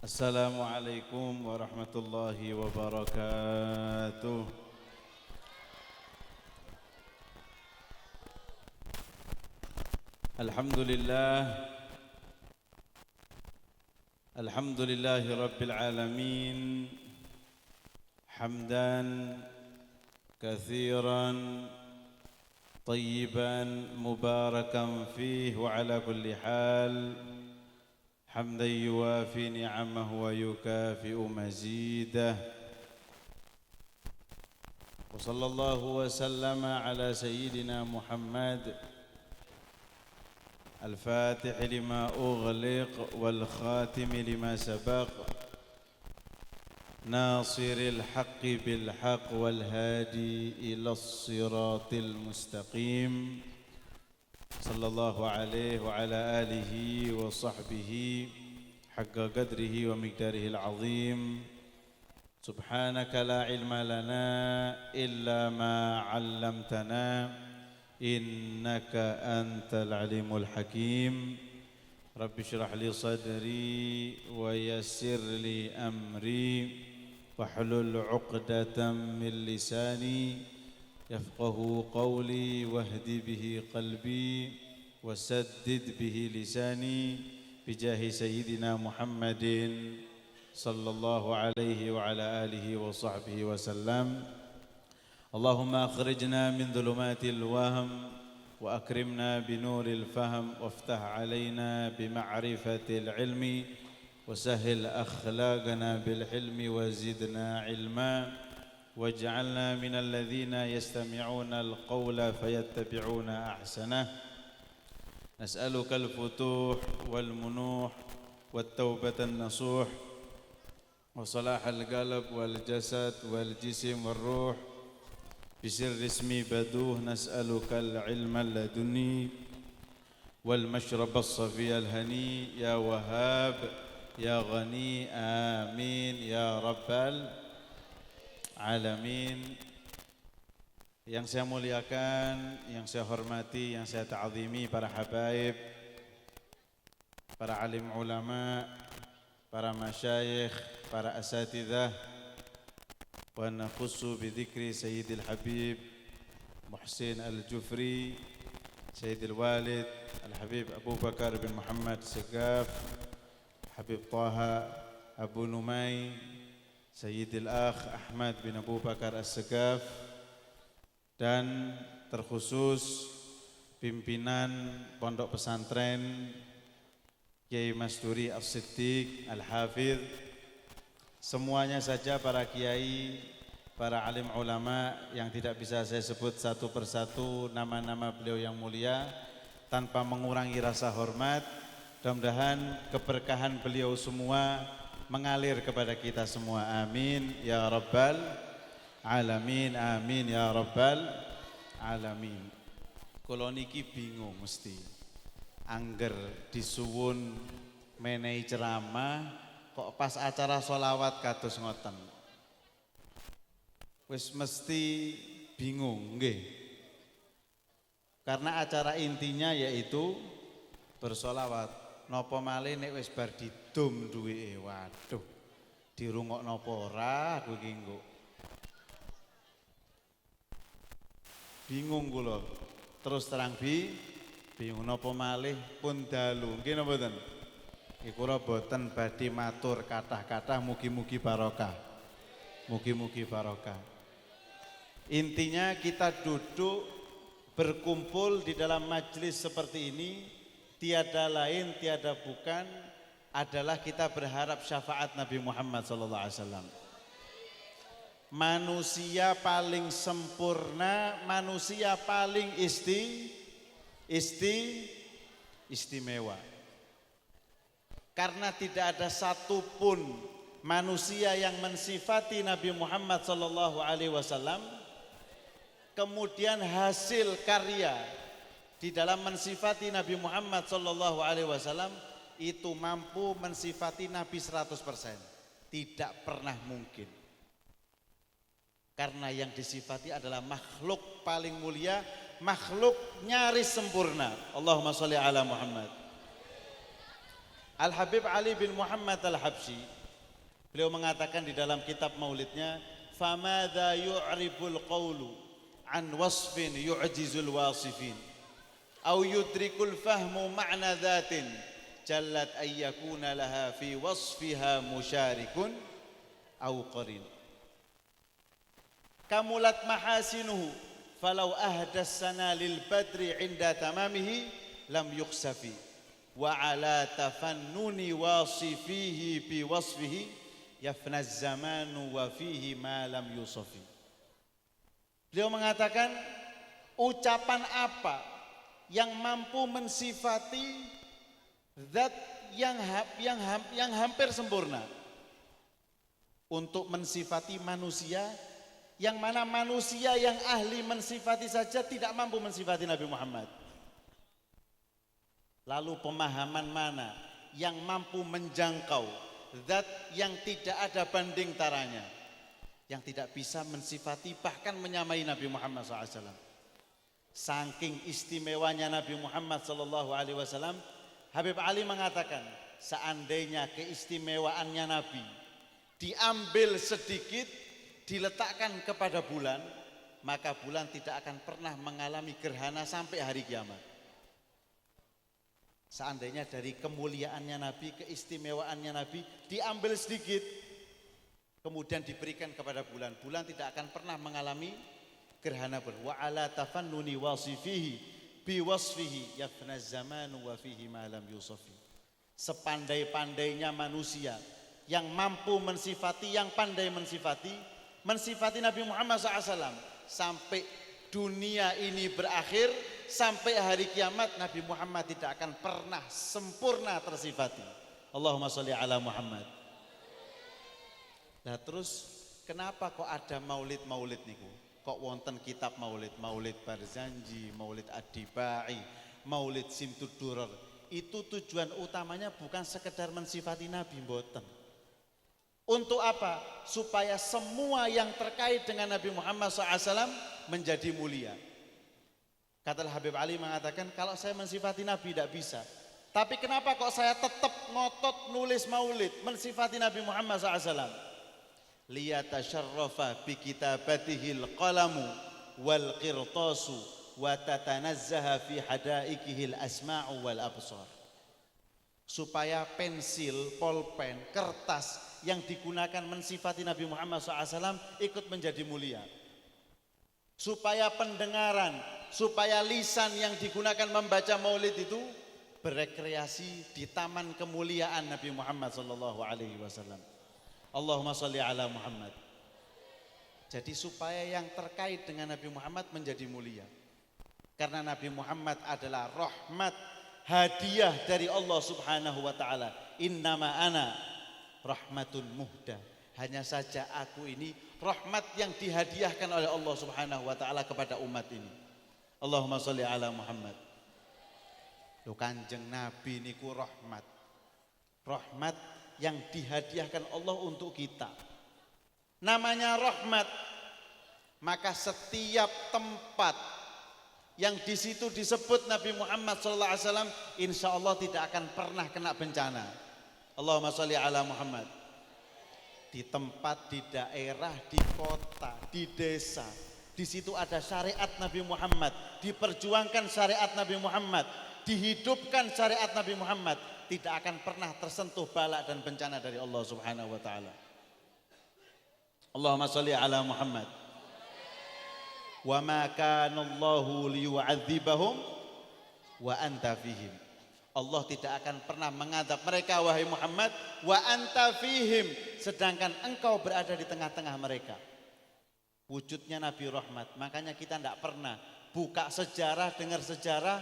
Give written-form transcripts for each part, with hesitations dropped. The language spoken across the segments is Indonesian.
Assalamualaikum warahmatullahi wabarakatuh. Alhamdulillah. Alhamdulillahi rabbil alamin. Hamdan kathiran tayyiban mubarakan fihi wa ala kulli hal. حمدا يوافي نعمه ويكافئ مزيده وصلى الله وسلم على سيدنا محمد الفاتح لما أغلق والخاتم لما سبق ناصر الحق بالحق والهادي إلى الصراط المستقيم صلى الله عليه وعلى آله وصحبه حق قدره ومقداره العظيم سبحانك لا علم لنا إلا ما علمتنا إنك أنت العليم الحكيم رب اشرح لي صدري ويسر لي أمري واحلل عقدة من لساني يفقه قولي واهدي به قلبي وسدد به لساني بجاه سيدنا محمد صلى الله عليه وعلى آله وصحبه وسلم اللهم أخرجنا من ظلمات الوهم وأكرمنا بنور الفهم وافتح علينا بمعرفة العلم وسهل أخلاقنا بالحلم وزدنا علما واجعلنا من الذين يستمعون القول فيتبعون أحسنه نسألك الفتوح والمنوح والتوبة النصوح وصلاح القلب والجسد والجسم والروح بسر اسم بدوه نسألك العلم اللدني والمشرب الصفي الهني يا وهاب يا غني آمين يا رب Alamin. Yang saya muliakan, yang saya hormati, yang saya ta'zimi para habaib, para alim ulama, para masyayikh, para asatidzah, wa nafussu bidzikri Sayyidil Habib Muhsin Al-Jufri, Sayyidil Walid Al-Habib Abu Bakar bin Muhammad Segaf, Habib Taha Abu Numay, Sayyidil Akh Ahmad bin Abu Bakar As-Segaf, dan terkhusus pimpinan Pondok Pesantren Kiai Masduri As-Siddiq Al-Hafidh, semuanya saja para kiai, para alim ulama yang tidak bisa saya sebut satu persatu nama-nama beliau yang mulia tanpa mengurangi rasa hormat. Mudah-mudahan keberkahan beliau semua mengalir kepada kita semua, amin ya rabbal alamin, amin ya rabbal alamin. Kula niki bingung mesti angger disuwun menehi ceramah kok pas acara sholawat kados ngoten, wis mesti bingung nggih, karena acara intinya yaitu bersolawat. Napa malih nek wis bar didum duweke, waduh dirungokno apa ora aku iki engko bingung kula, terus terang bingung napa malih pun dalu nggih napa mboten. Iki kula boten badhe matur kathah-kathah, mugi-mugi barokah, mugi-mugi barokah. Intinya kita duduk berkumpul di dalam majelis seperti ini tiada lain, tiada bukan adalah kita berharap syafaat Nabi Muhammad SAW. Manusia paling sempurna, manusia paling istimewa. Karena tidak ada satupun manusia yang mensifati Nabi Muhammad SAW kemudian hasil karya di dalam mensifati Nabi Muhammad SAW itu mampu mensifati Nabi 100%. Tidak pernah mungkin. Karena yang disifati adalah makhluk paling mulia, makhluk nyaris sempurna. Allahumma sholli ala Muhammad. Al-Habib Ali bin Muhammad Al-Habsyi, beliau mengatakan di dalam kitab maulidnya, famadha yu'ribul qawlu an wasfin yu'jizul wasifin au yudrikul fahmu ma'na dhatin jallat ayyakuna laha fi wasfiha musyarikun au qarin kamulat mahasinuhu falau ahdas sana lil badri inda tamamihi lam yuksafi wa ala tafannuni wasifihi bi wasfihi yafnaz zamanu wa fihi ma lam yusafi. Beliau mengatakan ucapan apa yang mampu mensifati zat yang hampir sempurna untuk mensifati manusia, yang mana manusia yang ahli mensifati saja tidak mampu mensifati Nabi Muhammad. Lalu pemahaman mana yang mampu menjangkau zat yang tidak ada banding taranya, yang tidak bisa mensifati bahkan menyamai Nabi Muhammad SAW. Saking istimewanya Nabi Muhammad SAW, Habib Ali mengatakan seandainya keistimewaannya Nabi diambil sedikit diletakkan kepada bulan, maka bulan tidak akan pernah mengalami gerhana sampai hari kiamat. Seandainya dari kemuliaannya Nabi, keistimewaannya Nabi diambil sedikit kemudian diberikan kepada bulan, bulan tidak akan pernah mengalami gerhana bulan. Wa ala tafannuni wasifihi bi wasfihi yafnaz zamanu wa fihi ma lam yusafi. Sepandai-pandainya manusia yang mampu mensifati, yang pandai mensifati Nabi Muhammad SAW sampai dunia ini berakhir, sampai hari kiamat Nabi Muhammad tidak akan pernah sempurna tersifati. Allahumma sholli ala Muhammad. Nah terus kenapa kok ada maulid-maulid niku? Kok wonten kitab maulid, maulid Barzanji, maulid Ad-Dibai, maulid Simtud Durar. Itu tujuan utamanya bukan sekedar mensifati Nabi, mboten. Untuk apa? Supaya semua yang terkait dengan Nabi Muhammad SAW menjadi mulia. Kata Habib Ali mengatakan, kalau saya mensifati Nabi tidak bisa. Tapi kenapa kok saya tetap ngotot nulis maulid mensifati Nabi Muhammad SAW? Liyatasharrafa bi kitabatihil qalamu wal qirtasu wa tatanazzaha fi hadaikihil asma'u wal absar. Supaya pensil, polpen, kertas yang digunakan mensifati Nabi Muhammad SAW ikut menjadi mulia. Supaya pendengaran, supaya lisan yang digunakan membaca maulid itu berekreasi di taman kemuliaan Nabi Muhammad SAW. Allahumma sholli ala Muhammad. Jadi supaya yang terkait dengan Nabi Muhammad menjadi mulia. Karena Nabi Muhammad adalah rahmat, hadiah dari Allah Subhanahu wa taala. Innama ana rahmatun muhda. Hanya saja aku ini rahmat yang dihadiahkan oleh Allah Subhanahu wa taala kepada umat ini. Allahumma sholli ala Muhammad. Lho Kanjeng Nabi niku rahmat. Rahmat yang dihadiahkan Allah untuk kita. Namanya rahmat. Maka setiap tempat yang di situ disebut Nabi Muhammad SAW, insya Allah tidak akan pernah kena bencana. Allahumma sholli ala Muhammad. Di tempat, di daerah, di kota, di desa, di situ ada syariat Nabi Muhammad, diperjuangkan syariat Nabi Muhammad, dihidupkan syariat Nabi Muhammad, tidak akan pernah tersentuh bala dan bencana dari Allah Subhanahu wa taala. Allahumma sholli ala Muhammad. Wa ma kana Allahu liyu'adzibahum wa anta fihim. Allah tidak akan pernah mengadab mereka wahai Muhammad, wa anta fihim, sedangkan engkau berada di tengah-tengah mereka. Wujudnya Nabi rahmat. Makanya kita tidak pernah buka sejarah, dengar sejarah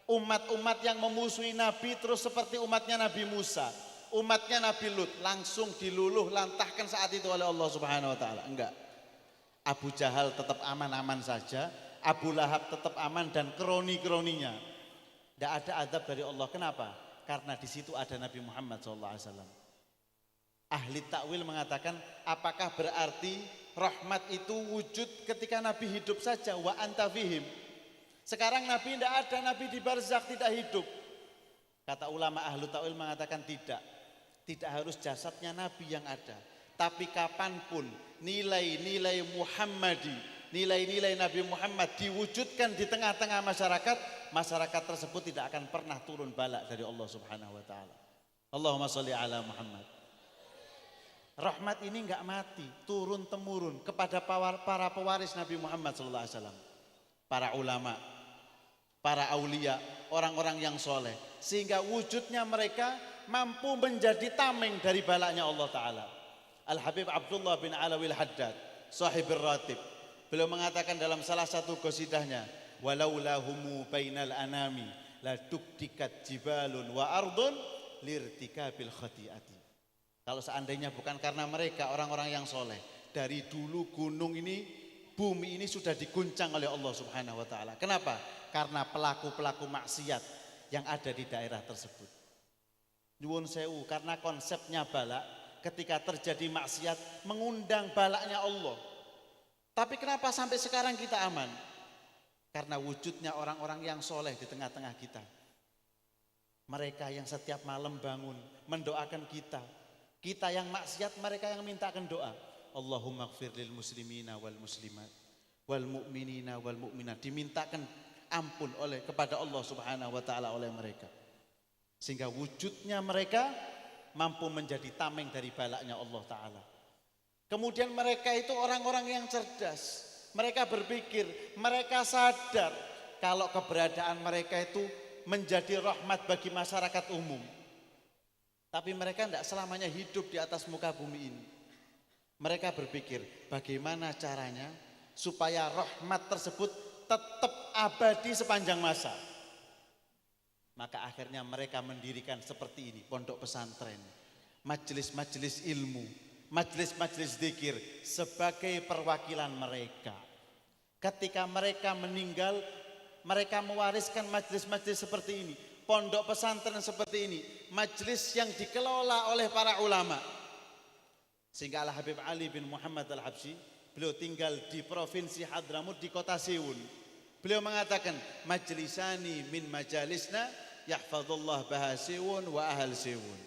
umat-umat yang memusuhi Nabi terus seperti umatnya Nabi Musa, umatnya Nabi Lut langsung diluluh lantahkan saat itu oleh Allah Subhanahu wa taala. Enggak. Abu Jahal tetap aman-aman saja, Abu Lahab tetap aman dan kroni-kroninya. Tidak ada azab dari Allah. Kenapa? Karena di situ ada Nabi Muhammad SAW. Ahli takwil mengatakan, apakah berarti rahmat itu wujud ketika Nabi hidup saja? Wa anta fihim. Sekarang Nabi tidak ada, Nabi di barzakh tidak hidup. Kata ulama ahlu ta'wil mengatakan tidak. Tidak harus jasadnya Nabi yang ada. Tapi kapanpun nilai-nilai Muhammadi, nilai-nilai Nabi Muhammad diwujudkan di tengah-tengah masyarakat, masyarakat tersebut tidak akan pernah turun balak dari Allah Subhanahu wa taala. Allahumma sholli ala Muhammad. Rahmat ini enggak mati, turun temurun kepada para pewaris Nabi Muhammad sallallahu alaihi wasallam. Para ulama, para aulia, orang-orang yang soleh, sehingga wujudnya mereka mampu menjadi tameng dari balaknya Allah Ta'ala. Al-Habib Abdullah bin Alawi Al-Haddad, sahibir ratib, beliau mengatakan dalam salah satu qasidahnya, walaula humu bainal anami la duktikat jibalun wa ardun lirtikabil khati'ati. Kalau seandainya bukan karena mereka orang-orang yang soleh, dari dulu gunung ini, bumi ini sudah diguncang oleh Allah Subhanahu wa taala. Kenapa? Karena pelaku-pelaku maksiat yang ada di daerah tersebut. Nyuwun sewu, karena konsepnya balak ketika terjadi maksiat mengundang balaknya Allah. Tapi kenapa sampai sekarang kita aman? Karena wujudnya orang-orang yang soleh di tengah-tengah kita. Mereka yang setiap malam bangun mendoakan kita. Kita yang maksiat, mereka yang mintakan doa. Allahumma gfir lil muslimina wal muslimat wal mu'minina wal mu'minat. Dimintakan ampun kepada Allah Subhanahu wa taala oleh mereka. Sehingga wujudnya mereka mampu menjadi tameng dari balaknya Allah taala. Kemudian mereka itu orang-orang yang cerdas. Mereka berpikir, mereka sadar kalau keberadaan mereka itu menjadi rahmat bagi masyarakat umum. Tapi mereka tidak selamanya hidup di atas muka bumi ini. Mereka berpikir bagaimana caranya supaya rahmat tersebut tetap abadi sepanjang masa. Maka akhirnya mereka mendirikan seperti ini, pondok pesantren, majelis-majelis ilmu, majelis-majelis zikir sebagai perwakilan mereka. Ketika mereka meninggal, mereka mewariskan majelis-majelis seperti ini, pondok pesantren seperti ini, majelis yang dikelola oleh para ulama. Sehingga Al-Habib Ali bin Muhammad Al-Habsyi, beliau tinggal di provinsi Hadramut di kota Siwun. Beliau mengatakan, majlisani min majalisna yahfadullah baha Siwun wa ahal Siwun.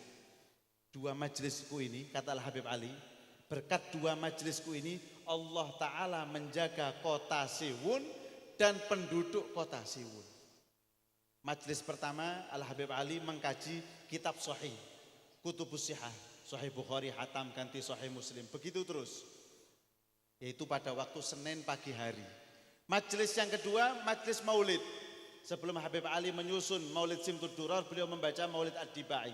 Dua majelisku ini, kata Al-Habib Ali, berkat dua majelisku ini Allah Ta'ala menjaga kota Siwun dan penduduk kota Siwun. Majelis pertama, Al-Habib Ali mengkaji kitab Sahih, Kutubus Sihah, Sahih Bukhari, Hatam, ganti Sahih Muslim, begitu terus. Yaitu pada waktu Senin pagi hari. Majelis yang kedua, majelis maulid. Sebelum Habib Ali menyusun Maulid Simtud Duror, beliau membaca Maulid Ad-Dibai.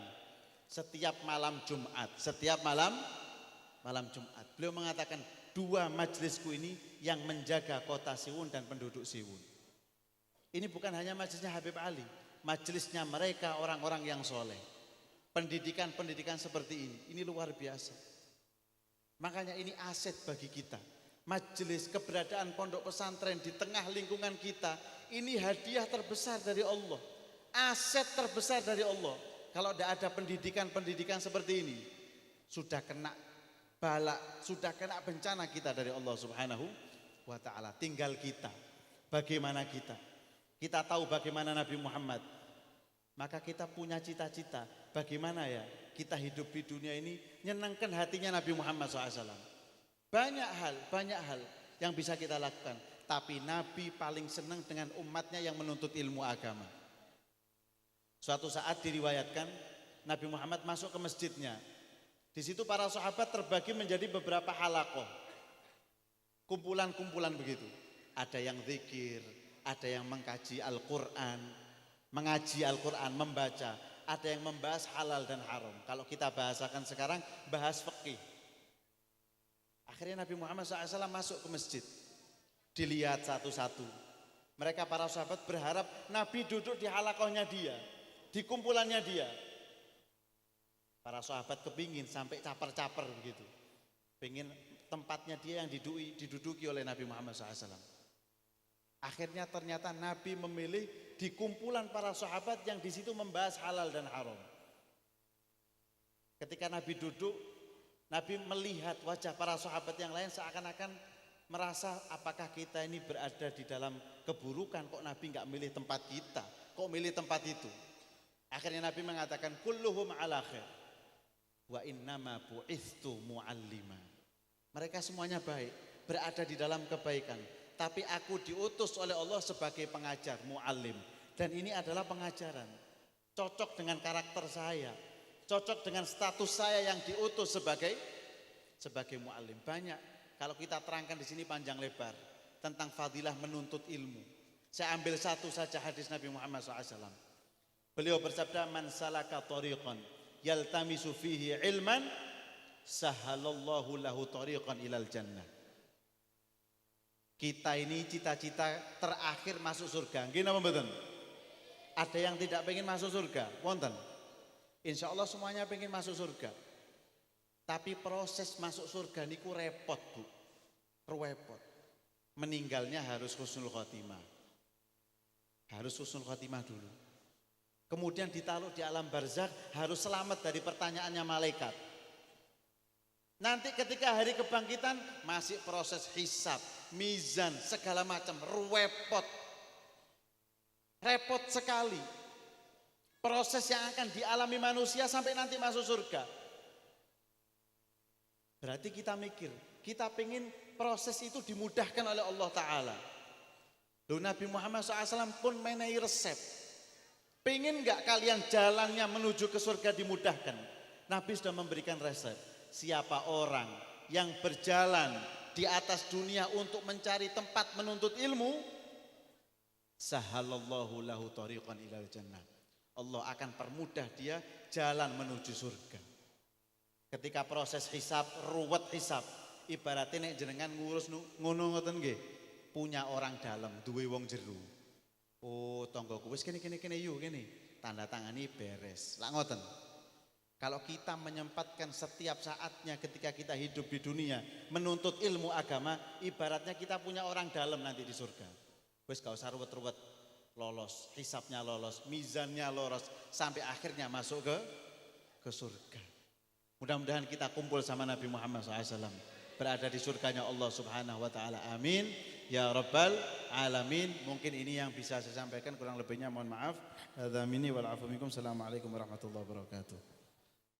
Setiap malam Jumat, setiap malam Jumat. Beliau mengatakan, dua majelisku ini yang menjaga kota Siwun dan penduduk Siwun. Ini bukan hanya majelisnya Habib Ali, majelisnya mereka orang-orang yang soleh. Pendidikan-pendidikan seperti ini luar biasa. Makanya ini aset bagi kita. Majelis, keberadaan pondok pesantren di tengah lingkungan kita, ini hadiah terbesar dari Allah. Aset terbesar dari Allah. Kalau tidak ada pendidikan-pendidikan seperti ini, sudah kena balak, sudah kena bencana kita dari Allah Subhanahu wa taala. Tinggal kita. Bagaimana kita? Kita tahu bagaimana Nabi Muhammad. Maka kita punya cita-cita. Bagaimana ya kita hidup di dunia ini nyenangkan hatinya Nabi Muhammad SAW. Banyak hal yang bisa kita lakukan. Tapi Nabi paling senang dengan umatnya yang menuntut ilmu agama. Suatu saat diriwayatkan Nabi Muhammad masuk ke masjidnya. Di situ para sahabat terbagi menjadi beberapa halaqah. Kumpulan-kumpulan begitu. Ada yang zikir, ada yang mengkaji Al-Quran, mengaji Al-Quran, membaca. Ada yang membahas halal dan haram. Kalau kita bahasakan sekarang, bahas fikih. Akhirnya Nabi Muhammad SAW masuk ke masjid. Dilihat satu-satu. Mereka para sahabat berharap Nabi duduk di halaqahnya dia, di kumpulannya dia. Para sahabat kepingin sampai caper-caper begitu. Pengen tempatnya dia yang diduduki oleh Nabi Muhammad SAW. Akhirnya ternyata Nabi memilih di kumpulan para sahabat yang di situ membahas halal dan haram. Ketika Nabi duduk, Nabi melihat wajah para sahabat yang lain seakan-akan merasa apakah kita ini berada di dalam keburukan, kok Nabi nggak milih tempat kita, kok milih tempat itu. Akhirnya Nabi mengatakan kulluhum ala khair wa innama bu'ithu mu'allima. Mereka semuanya baik, berada di dalam kebaikan, tapi aku diutus oleh Allah sebagai pengajar, mu'allim. Dan ini adalah pengajaran, cocok dengan karakter saya, cocok dengan status saya yang diutus sebagai mu'allim. Banyak kalau kita terangkan di sini panjang lebar tentang fadilah menuntut ilmu. Saya ambil satu saja hadis Nabi Muhammad SAW. Beliau bersabda, man salaka tariqan yaltamisu fihi ilman sahalallahu lahu tariqan ilal jannah. Kita ini cita-cita terakhir masuk surga. Nggih napa mboten? Ada yang tidak pengen masuk surga? Wonten. Insya Allah semuanya pengen masuk surga. Tapi proses masuk surga niku repot, Bu. Repot. Meninggalnya harus husnul khotimah. Harus husnul khotimah dulu. Kemudian ditaruh di alam barzakh, harus selamat dari pertanyaannya malaikat. Nanti ketika hari kebangkitan masih proses hisab, mizan, segala macam, repot sekali. Proses yang akan dialami manusia sampai nanti masuk surga. Berarti kita mikir, kita pengen proses itu dimudahkan oleh Allah Ta'ala. Loh, Nabi Muhammad SAW pun menai resep. Pengen gak kalian jalannya menuju ke surga dimudahkan? Nabi sudah memberikan resep. Siapa orang yang berjalan di atas dunia untuk mencari tempat menuntut ilmu, sahalallahu lahu tariqan ilal jannah. Allah akan permudah dia jalan menuju surga. Ketika proses hisab, ruwet hisab, ibaratnya nek jenengan ngurus ngono ngoten nggih, punya orang dalam, duwe wong jero. Oh, tonggoku wis kene yuk kene. Tanda tangani beres. Lah ngoten. Kalau kita menyempatkan setiap saatnya ketika kita hidup di dunia menuntut ilmu agama, ibaratnya kita punya orang dalam nanti di surga. Wis gak usah ruwet-ruwet, lolos, hisabnya lolos, mizannya lolos, sampai akhirnya masuk ke surga. Mudah-mudahan kita kumpul sama Nabi Muhammad SAW, berada di surganya Allah Subhanahu wa taala. Amin ya rabbal alamin. Mungkin ini yang bisa saya sampaikan, kurang lebihnya mohon maaf. Hadza minni wal afu minkum. Assalamualaikum warahmatullahi wabarakatuh.